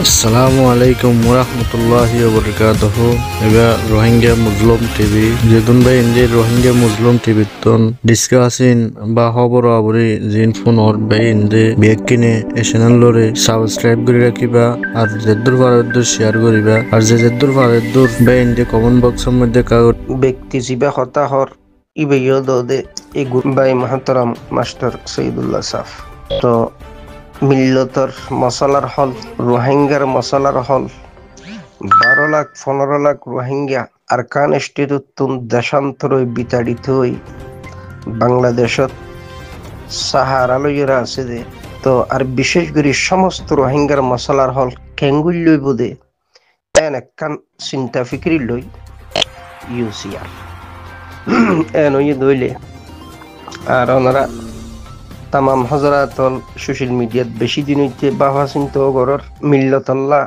আসসালামু আলাইকুম ওরহমতুল্লাহি ওবরকাতুহু। এবার রোহিঙ্গা মুসলিম টিভি যেতুন ভাই ইন্দি রোহিঙ্গা মুসলিম টিভি তন ডিসকাসিন বা খবর আবরি জিন ফোন অর ভাই ইন্দি বেগ কিনে এ চ্যানেল লরে সাবস্ক্রাইব করে রাখিবা আর যেদুর ফারদুর শেয়ার করিবা আর যেদুর ফারদুর ভাই ইন্দি কমেন্ট বক্সের মধ্যে কাগজ ব্যক্তি জিবা হতাহর ইবেয় দে এই গুরবাই মাহতারাম মাস্টার সঈদুল্লাহ সাফ তো মিল্লতর মশলার হল রোহিঙ্গার মশলার হল 12 লাখ 15 লাখ রোহিঙ্গা আরকান ইনস্টিটিউট দেশান্তর বিতাড়িত হই বাংলাদেশত সাহারা লইরা আছে যে তো আর বিশেষ করে সমস্ত রোহিঙ্গার মশলার হল কেঙ্গুল লই বোধে এন একখান চিন্তা ফিক্রি লই ইউসিআর এন ওই দইলে আর ওনারা তামাম হজরাতল সোশ্যাল মিডিয়াত বেশি দিন হইতে বাফা চিন্তা করর মিল্লতল্লাহ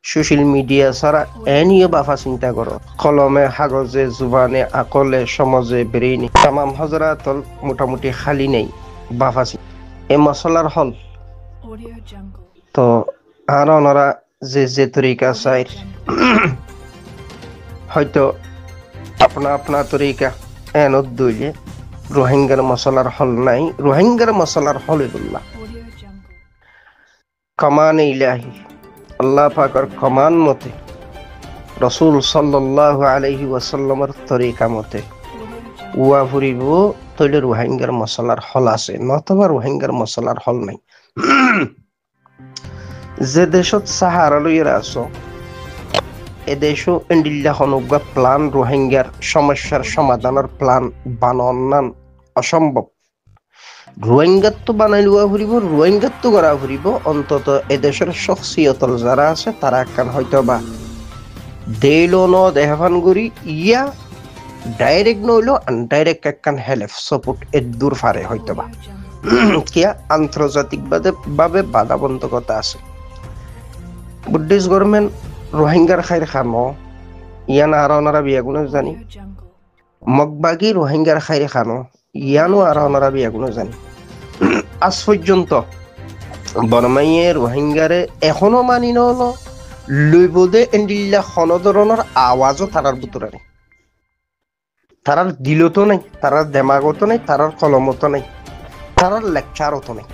সোশ্যাল মিডিয়া ছাড়া এনিও বাফা চিন্তা করর কলমে কাগজে জুবানে আকলে সমাজে বেরেইনি তামাম হজরাতল মোটামুটি খালি নেই বাফা এ মশলার হল তো আর ওনারা যে তরিকা চাই হয়তো আপনা তরিকা এনত দইলে রোহিঙ্গার মশলার হল নাই রোহিঙ্গার মশলার হল এগুল্লাহ কমান ইলাহি আল্লাহ পাকের কমান মতে রাসূল সাল্লাল্লাহু আলাইহি ওয়াসাল্লামের তরিকা মতে উয়া ফুরিব তইলে রোহিঙ্গার মশলার হল আছে নতবা রোহিঙ্গার মশলার হল নাই যে দেশত সাহারা লইরা আছো এদেশও ইন্ডিল্লা হনুগা প্লান রোহিঙ্গার সমস্যার সমাধানের প্লান বানান অসম্ভব রোহিঙ্গাত তো বানাই লওয়া ফুরিব রোহিঙ্গাত তো করা ফুরিব অন্তত এদেশের শখসিয়তল যারা আছে তারা একখান হয়তো বা দেইলো ন দেহাফান করি ইয়া ডাইরেক্ট নইলো আনডাইরেক্ট একখান হেল্প সাপোর্ট এর দূর ফারে হয়তো বা কিয়া আন্তর্জাতিক ভাবে বাধাবন্ধকতা আছে বুদ্ধিস গভর্নমেন্ট রোহিঙ্গার খাইর খানো ইয়ানা আর ওনারা বিয়াগুলো জানি মগবাগি রোহিঙ্গার খাইর খানো ইয়ানো আর ওনারা বিয়াগুলো জানি আজ পর্যন্ত বর্মাইয়ে রোহিঙ্গারে এখনো মানি নল লইবদে এন্ডিল্লা কোনো ধরনের আওয়াজও তারার ভিতরে নেই তারার দিলতো নাই তারার দেমাগতো নাই তারার কলমতো নাই তারার লেকচারতো নাই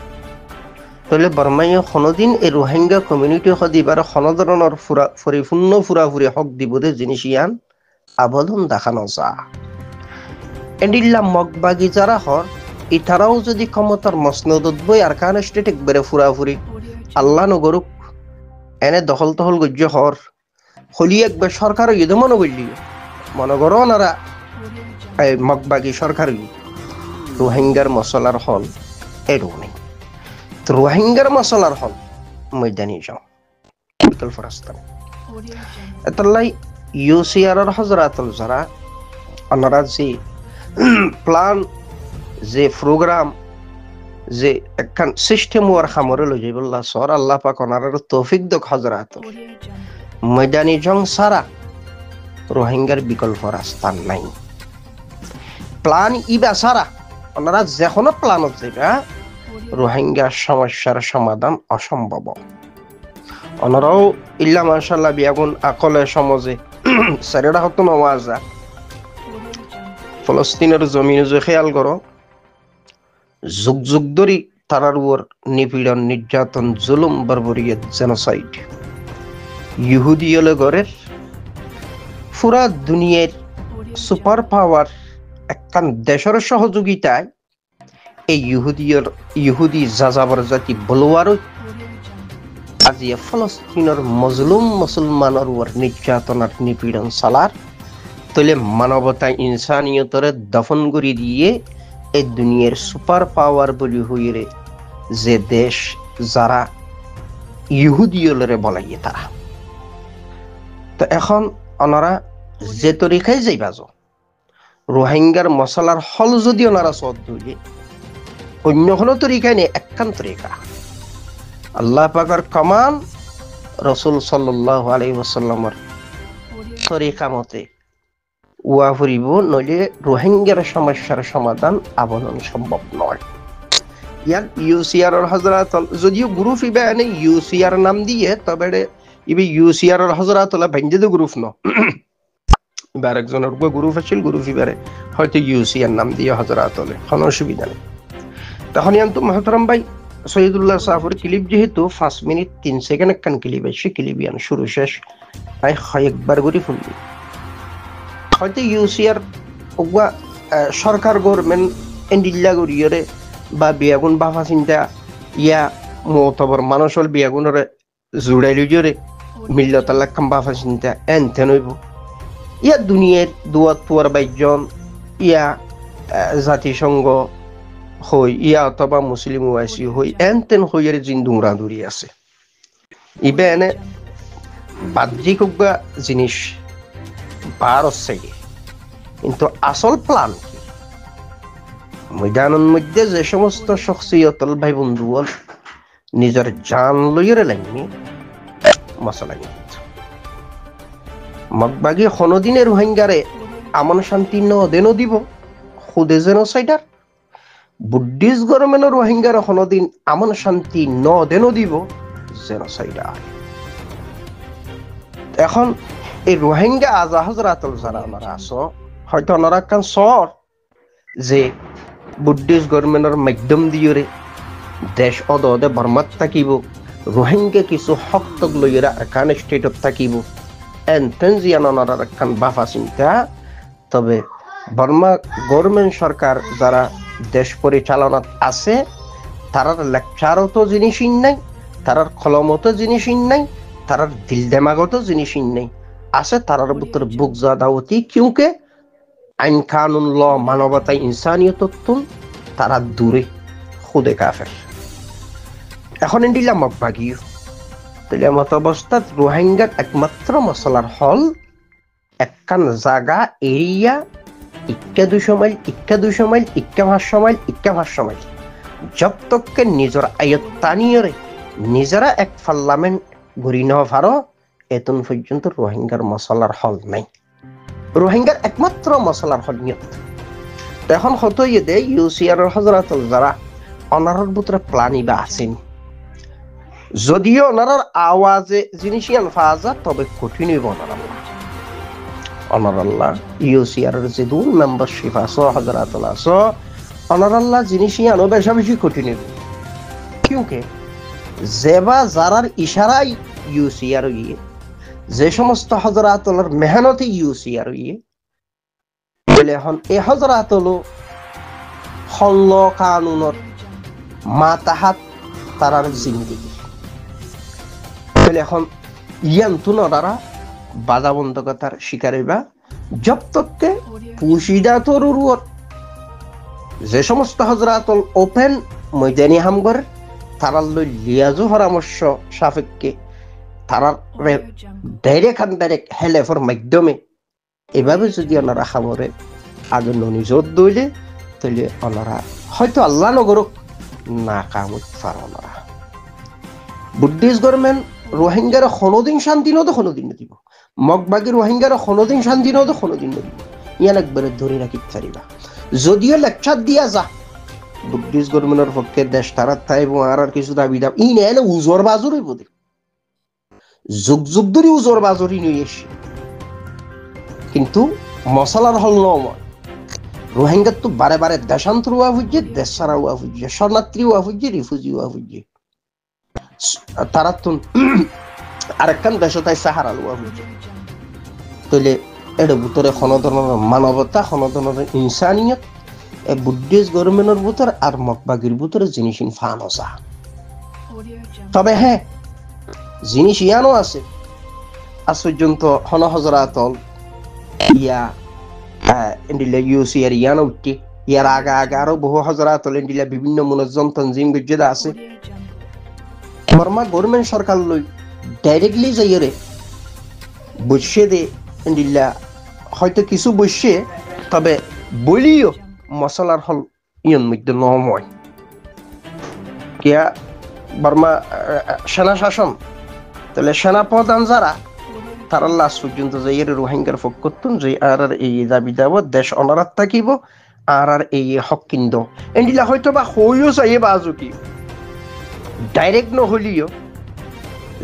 তাহলে বর্মাইয়ে কোনোদিন এই রোহিঙ্গা কমিউনিটি দিবার কোনো ধরনের পরিপূর্ণ ফুরাফুরি হক দিবদে জিনিস ইয়ান আবেদন দেখানো যা এন্ডিল্লা মগবাগি যারা হর ইতারাও যদি ক্ষমতার মসনদত বই আর কান স্টেট একবারে ফুরাফুরি আল্লাহ নগরুক এনে দখল তহল গজ্য হর হলি একবার সরকার ইদো মনে করলি মনে করো ওনারা মগবাগি সরকার রোহিঙ্গার মশলার হল এরও নেই রোহিঙ্গার মশলার হল ময়দানি যাও বিকল্প রাস্তা এতলাই ইউসিআর হজরাতল যারা ওনারা যে প্ল্যান যে প্রোগ্রাম যে একখান সিস্টেম ওয়ার খামরে লই যাইবল্লাহ সর আল্লাহ পাক ওনার তৌফিক দক হজরাতল ময়দানি জং সারা রোহিঙ্গার বিকল্প রাস্তা নাই প্ল্যান ইবা সারা ওনারা যেকোনো প্ল্যানত যাইবা রোহিঙ্গা সমস্যার সমাধান অসম্ভব ওনারাও ইল্লা মাশাআল্লাহ বিয়াগুন আকলে সমাজে সারেডা হতো নওয়াজা ফলস্তিনের জমিনে যে খেয়াল করো যুগ যুগ ধরে তারার উপর নিপীড়ন নির্যাতন জুলুম বর্বরিয়ত জেনোসাইড ইহুদি হলে ঘরের পুরা দুনিয়ার সুপার পাওয়ার একখান দেশের সহযোগিতায় এই ইহুদি যাযাবর জাতি বলওয়ারও আজিয়া ফলস্তিনের মজলুম মুসলমানের উপর নির্যাতন আর নিপীড়ন চালার তলে মানবতা ইনসানিয়তরে দফন করে দিয়ে এই দুনিয়ার সুপার পাওয়ার বলি হইরে যে দেশ যারা ইহুদিয়লরে বলাইয়ে তারা তো এখন ওনারা যে তরিকায় যাইবাজ রোহিঙ্গার মশলার হল যদি ওনারা সদ ধুইলে অন্য কোনো তরিকায় নেই একখান তরিকা আল্লাহ পাকের কমান রাসূল সাল্লাল্লাহু আলাইহি ওয়াসাল্লামের তরিকা মতে উয়া ফুরিব নইলে রোহিঙ্গার সমস্যার সমাধান আবরণ সম্ভব নয় ইয়ান ইউসিআর হজরাতল যদিও গ্রুপ ইবে এনে ইউসিআর নাম দিয়ে তবে ইবে ইউসিআর হজরাতলা ভেঞ্জে গ্রুপ ন এবার একজনের গ্রুপ আছিল গ্রুপ ইবারে হয়তো ইউসিআর নাম দিয়ে হজরাতলে কোনো অসুবিধা নেই তখন ইয়ান তো মহতরম ভাই সৈয়দুল্লাহ সাহাবুর ক্লিপ যেহেতু 5 মিনিট 3 সেকেন্ড একখান ক্লিপ আছে ক্লিপ ইয়ান শুরু শেষ তাই কয়েকবার করে শুনবি হয়তো ইউসিআর ওগুয়া সরকার গভর্নমেন্ট এন্ডিল্লা গরিয়রে বা বিয়াগুন বাফা চিন্তা ইয়া মোতবর মানুষল বিয়াগুনরে জুড়াইলি জোরে মিল্লতাল্লাহ খাম বাফা চিন্তা এনতেন হইব ইয়া দুনিয়ার দুয়াত পুয়ার বাইজন ইয়া জাতিসংঘ হই ইয়া অথবা মুসলিম ওয়াইসি হই এনতেন হইয়ের জিন্দুং রাঁধুরি আছে ইবে এনে বাহ্যিক জিনিস বার হচ্ছে কিন্তু আসল প্ল্যান কি ময়দানের মধ্যে যে সমস্ত শখসিয়তল ভাই বন্ধু নিজের জান লইরে লাগনি মশলা মগবাগি কোনদিনে রোহিঙ্গারে আমন শান্তি নদেন দিব খুদে জেনোসাইডার বুদ্ধিস্ট গভর্নমেন্টের রোহিঙ্গারে কোনদিন আমন শান্তি নদেন দিব জেনোসাইডার এখন এই রোহিঙ্গা আজা হজরাতল যারা ওনারা আছো হয়তো ওনারা কান সর যে বুদ্ধিস্ট গভর্নমেন্টের মাধ্যম দিয়ে দেশ অদে বর্মাত থাকিব রোহিঙ্গা কিছু হক লইরা এখান স্টেটত থাকিব এনতেন জিয়ান ওনারা একখান বাফা চিন্তা তবে বর্মা গভর্নমেন্ট সরকার যারা দেশ পরিচালনাত আছে তারার লেকচারও তো জিনিসই নাই তারার কলমতো জিনিসই নাই তারার দিল দেমাগতো জিনিসই নাই আছে তারার ভিতরে বুক জাদাওতি কিউকে আইন কানুন ল মানবতা ইনসানিয়ত তারা দূরে খুদে কাফের এখন দিলাম মগবাগিও তাহলে মত অবস্থাত রোহিঙ্গার একমাত্র মশলার হল একখান জাগা এরিয়া ইক্কা 200 মাইল ইক্কা 200 মাইল ইক্কা 500 মাইল ইক্কা 500 মাইল জব তককে নিজের আয়ত্তানিয়রে নিজেরা এক পার্লামেন্ট ঘুরি নেওয়া পারো এতন পর্যন্ত রোহিঙ্গার মশলার হল নাই রোহিঙ্গার একমাত্র মশলার হল নিয়ত এখন হতো ইয়ে ইউসিআর হজরাতল যারা অনারর ভিতরে প্লানি বা আসেন যদিও ওনার আওয়াজে জিনিসিয়ান ফাজা তবে কঠিন হইব অনার আল্লাহ ইউসিআর যে দুল মেম্বারশিপ আছো হজরাতল আছো অনার আল্লাহ জিনিসিয়ানও বেশা বেশি কঠিন হইব কিউকে যেবা যারার ইশারাই ইউসিআর ইয়ে যে সমস্ত হজরাতলের মেহনতে ইউসিআর ইয়ে বলে এখন এই হজরাতল হল্ল কানুনত মাতাহাত তারার জিন্দিগি বলে এখন ইয়ান তুনরা বাধা বন্ধকতার শিকার হইবা জব তককে পুশিদা তরুর যে সমস্ত হজরাতল ওপেন ময়দানি হামগর তারার লই লিয়াজু পরামর্শ সাপেক্ষে তারার ডাইরেক্ট হেলেফর মাধ্যমে এভাবে যদি ওনারা খামরে আগে ননিজত দইলে তাহলে ওনারা হয়তো আল্লাহ নগরক না কামত পার ওনারা বুদ্ধিস্ট গভর্নমেন্ট রোহিঙ্গার কোনোদিন শান্তি নদ কোনোদিন দিব মগবাগি রোহিঙ্গার কোনোদিন শান্তি নদ কোনোদিন দিব ইয়ান একবারে ধরে রাখি পারিবা যদিও লেকচার দিয়া যা বুদ্ধিস্ট গভর্নমেন্টের পক্ষে দেশ তারা থাইব আর কিছু দাবি দাব ই নেন উজোর বাজুর হইব যুগ যুগ ধরে উজোর বাজুরি নিয়ে এসে কিন্তু মশলার হল নয় রোহিঙ্গার তো বারে বারে দেশান্তর হওয়া হচ্ছে দেশ ছাড়া হওয়া হচ্ছে শরণার্থী হওয়া হচ্ছে রিফিউজি হওয়া হচ্ছে তারা তো আরেকখান দেশ তাই সাহারা হওয়া হচ্ছে তাহলে এর ভিতরে কোনো ধরনের মানবতা কোনো ধরনের ইনসানিয়ত এই বুদ্ধিস্ট গভর্নমেন্টের ভিতরে আর মগবাগির ভিতরে জিনিস ফান আসা তবে হ্যাঁ জিনিস ইয়ানো আছে আজ পর্যন্ত হন হজরাতল ইয়া ইন্ডিলা ইউসিআর ইয়ানো উঠে ইয়ার আগে আরো বহু হজরাতল ইন্ডিলা বিভিন্ন মুনজ্জম তনজিম গজ্জেদা আছে বর্মা গভর্নমেন্ট সরকার লই ডাইরেক্টলি যাইরে বসে দে ইন্ডিলা হয়তো কিছু বসে তবে বলিও মশলার হল ইয়ন মধ্যে নময় কিয়া বর্মা সেনা শাসন তাহলে সেনা প্রধান যারা তারা লাস্ট পর্যন্ত যাই রোহিঙ্গার পক্ষ যে আর এই দাবি দাবো দেশ অনারাত থাকিব আর এই হক কিন্দ এন্ডিলা হয়তো বা হইও চাইয়ে বাজু কি ডাইরেক্ট নহলিও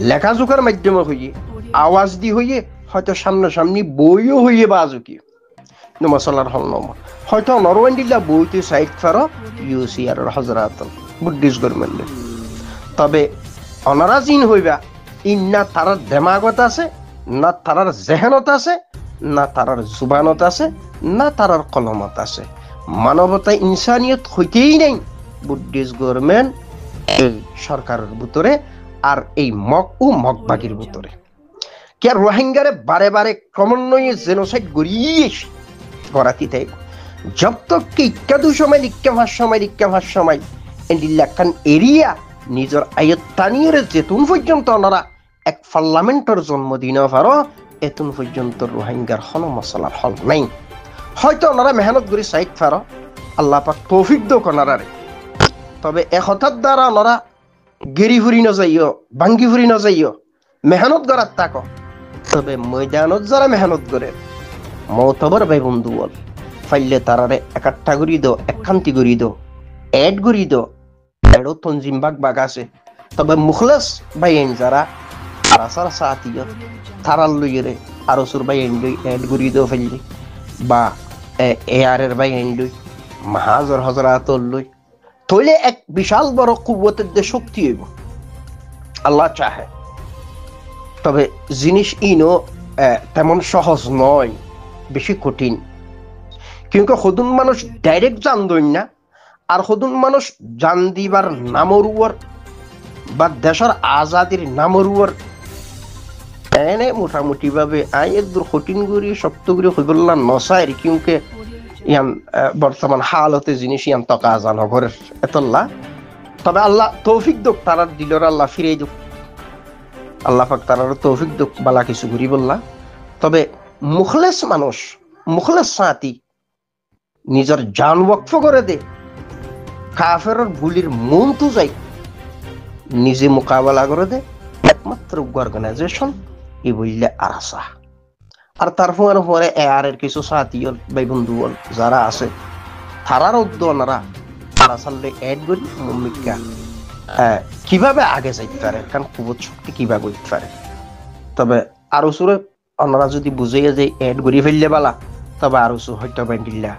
লেখাজোখার মাধ্যমে হইয়ে আওয়াজ দি হইয়ে হয়তো সামনাসামনি বইও হইয়ে বাজু কি মশলার হল নম হয়তো নরওয়েন্ডিলা বইতে সাইড ফারো ইউসিআর হজরাত বুদ্ধিস গভর্নমেন্টে তবে অনারাজিন হইবা ইন্না তারার দেমাগত আছে না তারার জেহেনত আছে না তারার জুবানত আছে না তারার কলমত আছে মানবতা ইনসানিয়ত হইতেই নেই বুদ্ধিস গভর্নমেন্ট এই সরকারের ভিতরে আর এই মগ ও মগবাগির ভিতরে কে রোহিঙ্গারে বারে বারে ক্রমান্বয়ে জেনোসাইড গড়িয়ে গড়াতি তাই জব তক কি ইক্কাদু সময় লিক্কা সময় এন্ডিল্লাকান এরিয়া নিজের আয়ত্তানিয়ের যেতুন পর্যন্ত ওনারা এক পার্লামেন্টের জন্মদিন ফারো এতুন পর্যন্ত রোহিঙ্গার হন মশলার হল নাই হয়তো ওনারা মেহনত করি সাইড ফারো আল্লাহ পাক তৌফিক দোক ওনারারে তবে এক হঠাৎ দ্বারা ওনারা গেরি ফুরি নযাইও ভাঙ্গি ফুরি নযাইও মেহনত করার তাক তবে ময়দানত যারা মেহনত করে মতবর ভাই বন্ধু বল ফাইলে তারারে একাট্টা করি দো একখান্তি করি দো এড করি দো এডো তঞ্জিম বাগ আছে তবে মুখলেস ভাই যারা আরাসার সাথীয় থারাল লইরে আরসুর ভাই এড করি দো ফাইলে বা এআরের ভাই লই মাহাজর হজরাত লই তইলে এক বিশাল বড় কুওয়াতের যে শক্তি হইব আল্লাহ চাহে তবে জিনিস ইনো তেমন সহজ নয় বেশি কঠিন কিন্তু সদুন মানুষ ডাইরেক্ট জান দইন না আর সদুন মানুষ জান দিবার নামরুয়ার বা দেশের আজাদির নামরুয়ার এনে মোটামুটি ভাবে আই একদূর কঠিন করি শক্ত করে হইবল্লা নসাইর কিউকে ইয়ান বর্তমান হালতে জিনিস ইয়ান তকা জানো ঘরের এতল্লা তবে আল্লাহ তৌফিক দোক তারার দিলর আল্লাহ ফিরে দোক আল্লাহ পাক তারার তৌফিক দোক বালা কিছু করি বললা তবে মুখলেস মানুষ মুখলেস সাথী নিজের জান ওয়াকফ করে দে কাফেরের ভুলির মন তো যাই নিজে মোকাবেলা করে দে একমাত্র অর্গানাইজেশন এই বললে আরাসা আর তারপরে এর কিছু সাথী ভাই বন্ধু যারা আছে তারার উদ্যোগরা আরাসালে এড করি মমিকা কিভাবে আগে যাইতে পারে কারণ কুবত শক্তি কিভাবে হইতে পারে তবে আরো সুরে ওনারা যদি বুঝাইয়া যে এড করি ফেললে বালা তবে আরো সু হয়তো বান্ডিল্লা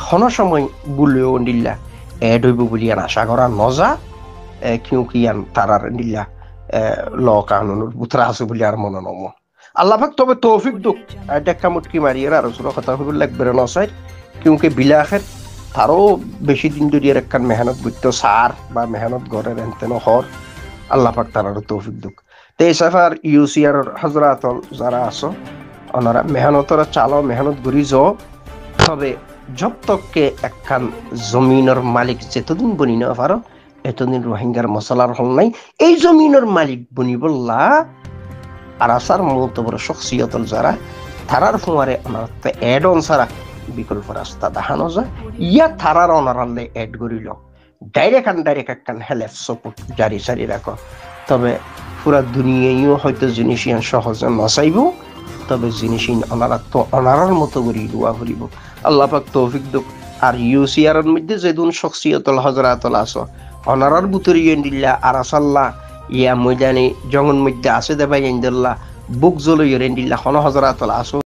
হন সময় বুলেও দিল্লা এড হইব বলি আশা করা নজা কিউ কি তারার দিল্লা ল কানুনের বুতরা আছে বলি আর মনে নম আল্লাহ পাক তবে তৌফিক দুক দেখা মুটকি মারিয়ে আর সুর কথা হইব লাগবে নসাই কিউকে বিলাখের তারও বেশি দিন ধরে একখান মেহনত বুঝতো সার বা মেহনত গড়ের এনতেন হর আল্লাহ পাক তারারও তৌফিক দুক তে সাফার ইউসিআর হজরাত যারা আছো ওনারা মেহনতরা চালো মেহনত ঘুরি যাও তবে জব তককে একখান জমিনের মালিক যেতদিন বনি না পারো এতদিন রোহিঙ্গার মশলার হল নাই এই জমিনের মালিক বনি বললা আর আসার মত বড় শখসিয়তল যারা তারার ফুমারে ওনার তো এড অন সারা বিকল্প রাস্তা দেখানো যায় ইয়া তারার অনারালে এড করিল ডাইরেক্ট একখান হেল্প সাপোর্ট জারি সারি রাখো তবে পুরা দুনিয়ায়ও হয়তো জিনিস সহজে নচাইব তবে জিনিস ওনারা তো অনারার মতো করি দোয়া করিব আল্লাহ পাক তৌফিক দুক আর ইউসিআর মধ্যে যেদিন শখসিয়তল হজরাতল আছো অনারার বুতরি দিল্লা আর আসাল্লাহ ইয়া ময়দানে জঙ্গন মধ্যে আছে দেবাই ইন্দুল্লাহ বুক জলই দিল্লা হন হজরাতল আছো